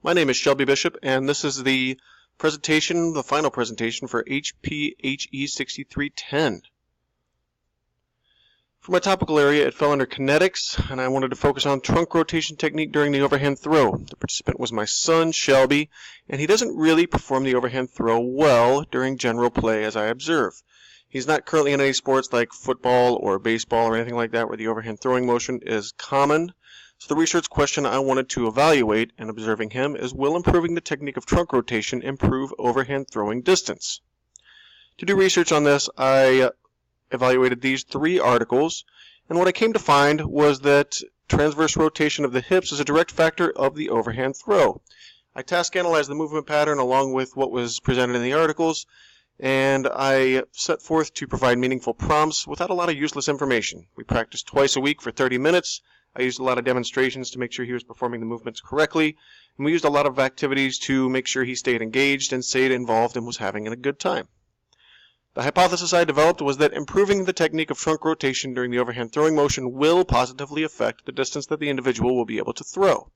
My name is Shelby Bishop, and this is the final presentation for HPHE 6310. For my topical area, it fell under kinetics, and I wanted to focus on trunk rotation technique during the overhand throw. The participant was my son, Shelby, and he doesn't really perform the overhand throw well during general play as I observe. He's not currently in any sports like football or baseball or anything like that where the overhand throwing motion is common. So the research question I wanted to evaluate in observing him is, will improving the technique of trunk rotation improve overhand throwing distance? To do research on this, I evaluated these 3 articles, and what I came to find was that transverse rotation of the hips is a direct factor of the overhand throw. I task analyzed the movement pattern along with what was presented in the articles, and I set forth to provide meaningful prompts without a lot of useless information. We practiced twice a week for 30 minutes. I used a lot of demonstrations to make sure he was performing the movements correctly, and we used a lot of activities to make sure he stayed engaged and stayed involved and was having a good time. The hypothesis I developed was that improving the technique of trunk rotation during the overhand throwing motion will positively affect the distance that the individual will be able to throw.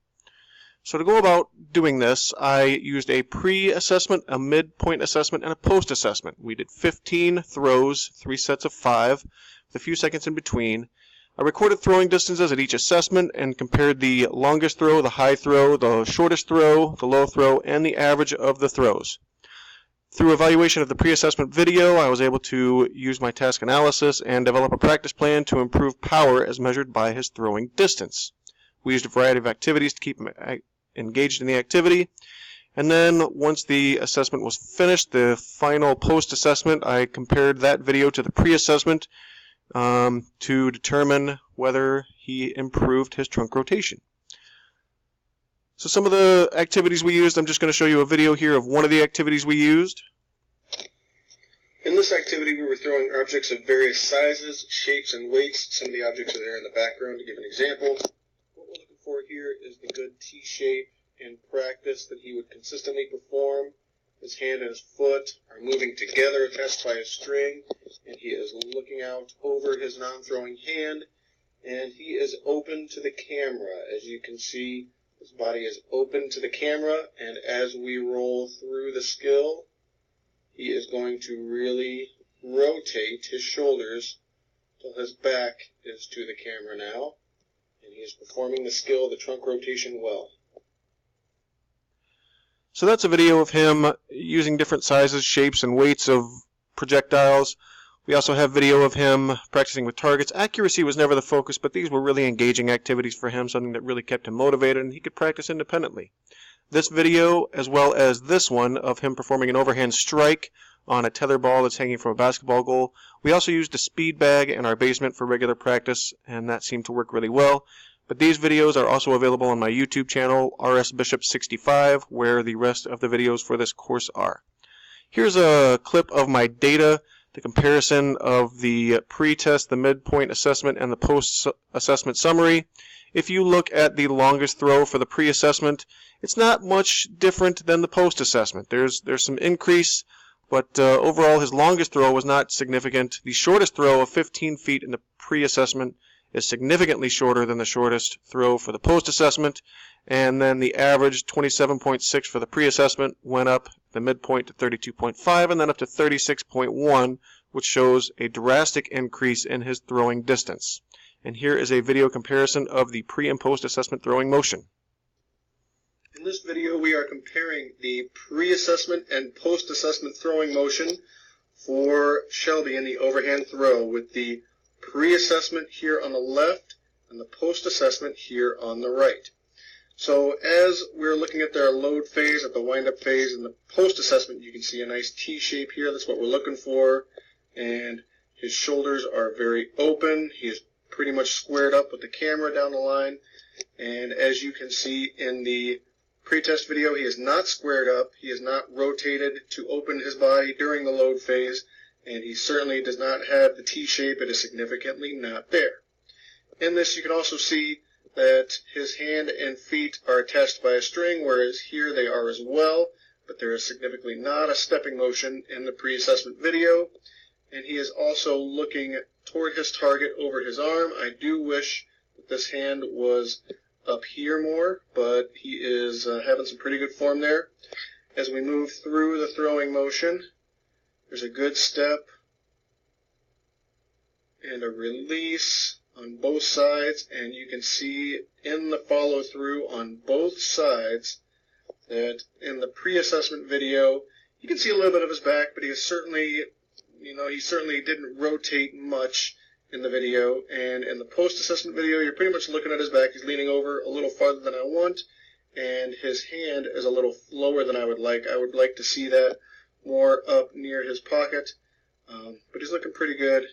So to go about doing this, I used a pre-assessment, a midpoint assessment, and a post-assessment. We did 15 throws, 3 sets of 5, with a few seconds in between. I recorded throwing distances at each assessment and compared the longest throw, the high throw, the shortest throw, the low throw, and the average of the throws. Through evaluation of the pre-assessment video, I was able to use my task analysis and develop a practice plan to improve power as measured by his throwing distance. We used a variety of activities to keep him engaged in the activity. And then once the assessment was finished, the final post-assessment, I compared that video to the pre-assessment to determine whether he improved his trunk rotation. So some of the activities we used, I'm just going to show you a video here of one of the activities we used. In this activity, we were throwing objects of various sizes, shapes, and weights. Some of the objects are there in the background to give an example. What we're looking for here is the good T-shape in practice that he would consistently perform. His hand and his foot are moving together, attached by a string, and he is looking out over his non-throwing hand, and he is open to the camera. As you can see, his body is open to the camera, and as we roll through the skill, he is going to really rotate his shoulders till his back is to the camera now, and he is performing the skill, the trunk rotation, well. So that's a video of him using different sizes, shapes, and weights of projectiles. We also have video of him practicing with targets. Accuracy was never the focus, but these were really engaging activities for him, something that really kept him motivated, and he could practice independently. This video, as well as this one of him performing an overhand strike on a tether ball that's hanging from a basketball goal. We also used a speed bag in our basement for regular practice, and that seemed to work really well. But these videos are also available on my YouTube channel, rsbishop65, where the rest of the videos for this course are. Here's a clip of my data, the comparison of the pre-test, the midpoint assessment, and the post-assessment summary. If you look at the longest throw for the pre-assessment, it's not much different than the post-assessment. There's some increase, but overall his longest throw was not significant. The shortest throw of 15 feet in the pre-assessment is significantly shorter than the shortest throw for the post-assessment, and then the average 27.6 for the pre-assessment went up the midpoint to 32.5 and then up to 36.1, which shows a drastic increase in his throwing distance. And here is a video comparison of the pre- and post-assessment throwing motion. In this video, we are comparing the pre-assessment and post-assessment throwing motion for Shelby in the overhand throw, with the pre-assessment here on the left and the post-assessment here on the right. So as we're looking at their load phase, at the wind-up phase, and the post-assessment, you can see a nice T-shape here. That's what we're looking for. And his shoulders are very open. He is pretty much squared up with the camera down the line. And as you can see in the pre-test video, he is not squared up. He is not rotated to open his body during the load phase. And he certainly does not have the T-shape. It is significantly not there. In this, you can also see that his hand and feet are attached by a string, whereas here they are as well, but there is significantly not a stepping motion in the pre-assessment video. And he is also looking toward his target over his arm. I do wish that this hand was up here more, but he is having some pretty good form there. As we move through the throwing motion, there's a good step and a release on both sides, and you can see in the follow-through on both sides that in the pre-assessment video, you can see a little bit of his back, but he certainly didn't rotate much in the video. And in the post-assessment video, you're pretty much looking at his back. He's leaning over a little farther than I want, and his hand is a little lower than I would like. I would like to see that more up near his pocket, but he's looking pretty good.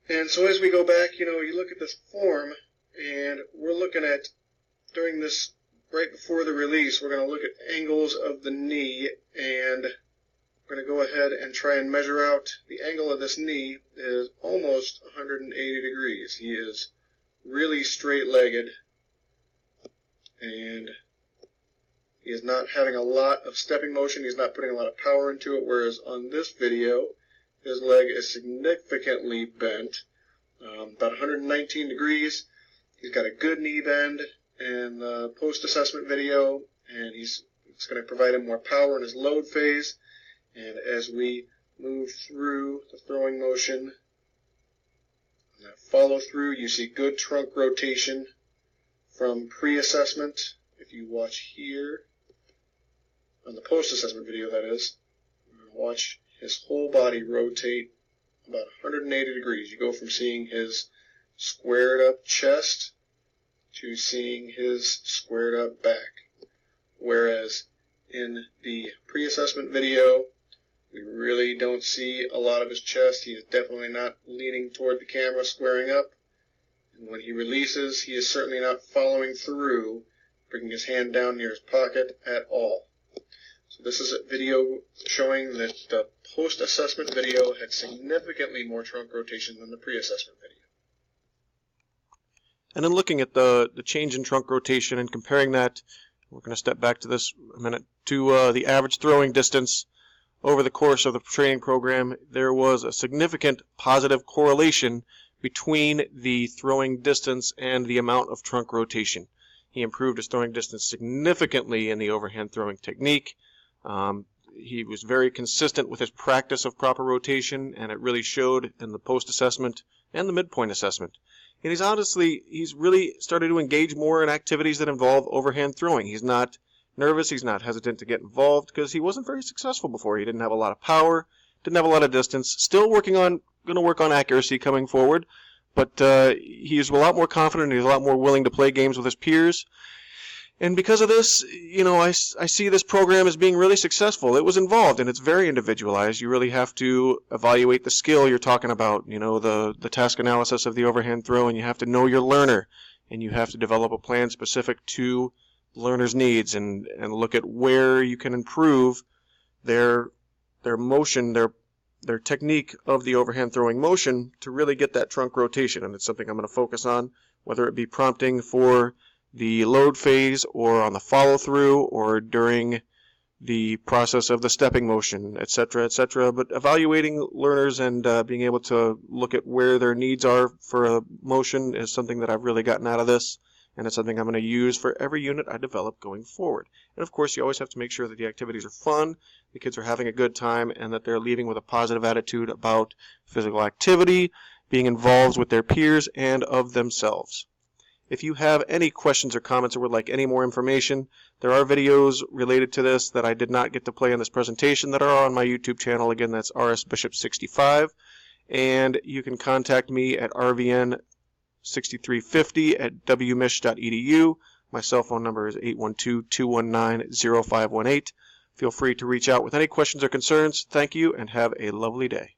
And so as we go back, you look at this form, and we're looking at, during this, right before the release, we're going to look at angles of the knee, and we're going to go ahead and try and measure out the angle of this knee is almost 180 degrees. He is really straight-legged, and he is not having a lot of stepping motion. He's not putting a lot of power into it, whereas on this video, his leg is significantly bent, about 119 degrees. He's got a good knee bend in the post-assessment video, and it's going to provide him more power in his load phase. And as we move through the throwing motion, and that follow through, you see good trunk rotation from pre-assessment. If you watch here, on the post-assessment video that is, watch his whole body rotate about 180 degrees. You go from seeing his squared up chest to seeing his squared up back. Whereas in the pre-assessment video, we really don't see a lot of his chest. He is definitely not leaning toward the camera, squaring up. And when he releases, he is certainly not following through, bringing his hand down near his pocket at all. So this is a video showing that the post-assessment video had significantly more trunk rotation than the pre-assessment video. And then looking at the change in trunk rotation and comparing that, we're going to step back to this a minute, to the average throwing distance over the course of the training program, there was a significant positive correlation between the throwing distance and the amount of trunk rotation. He improved his throwing distance significantly in the overhand throwing technique. He was very consistent with his practice of proper rotation, and it really showed in the post-assessment and the midpoint assessment. And he's really started to engage more in activities that involve overhand throwing. He's not nervous, he's not hesitant to get involved, because he wasn't very successful before. He didn't have a lot of power, didn't have a lot of distance, still going to work on accuracy coming forward, but he's a lot more confident, he's a lot more willing to play games with his peers. And because of this, I see this program as being really successful. It was involved, and it's very individualized. You really have to evaluate the skill you're talking about, the task analysis of the overhand throw, and you have to know your learner, and you have to develop a plan specific to the learner's needs and look at where you can improve their motion, their technique of the overhand throwing motion to really get that trunk rotation. And it's something I'm going to focus on, whether it be prompting for the load phase or on the follow-through or during the process of the stepping motion, etc., etc. But evaluating learners and being able to look at where their needs are for a motion is something that I've really gotten out of this, and it's something I'm going to use for every unit I develop going forward. And of course, you always have to make sure that the activities are fun, the kids are having a good time, and that they're leaving with a positive attitude about physical activity, being involved with their peers, and of themselves. If you have any questions or comments or would like any more information, there are videos related to this that I did not get to play in this presentation that are on my YouTube channel. Again, that's rsbishop65. And you can contact me at rvn6350@wmich.edu. My cell phone number is 812-219-0518. Feel free to reach out with any questions or concerns. Thank you, and have a lovely day.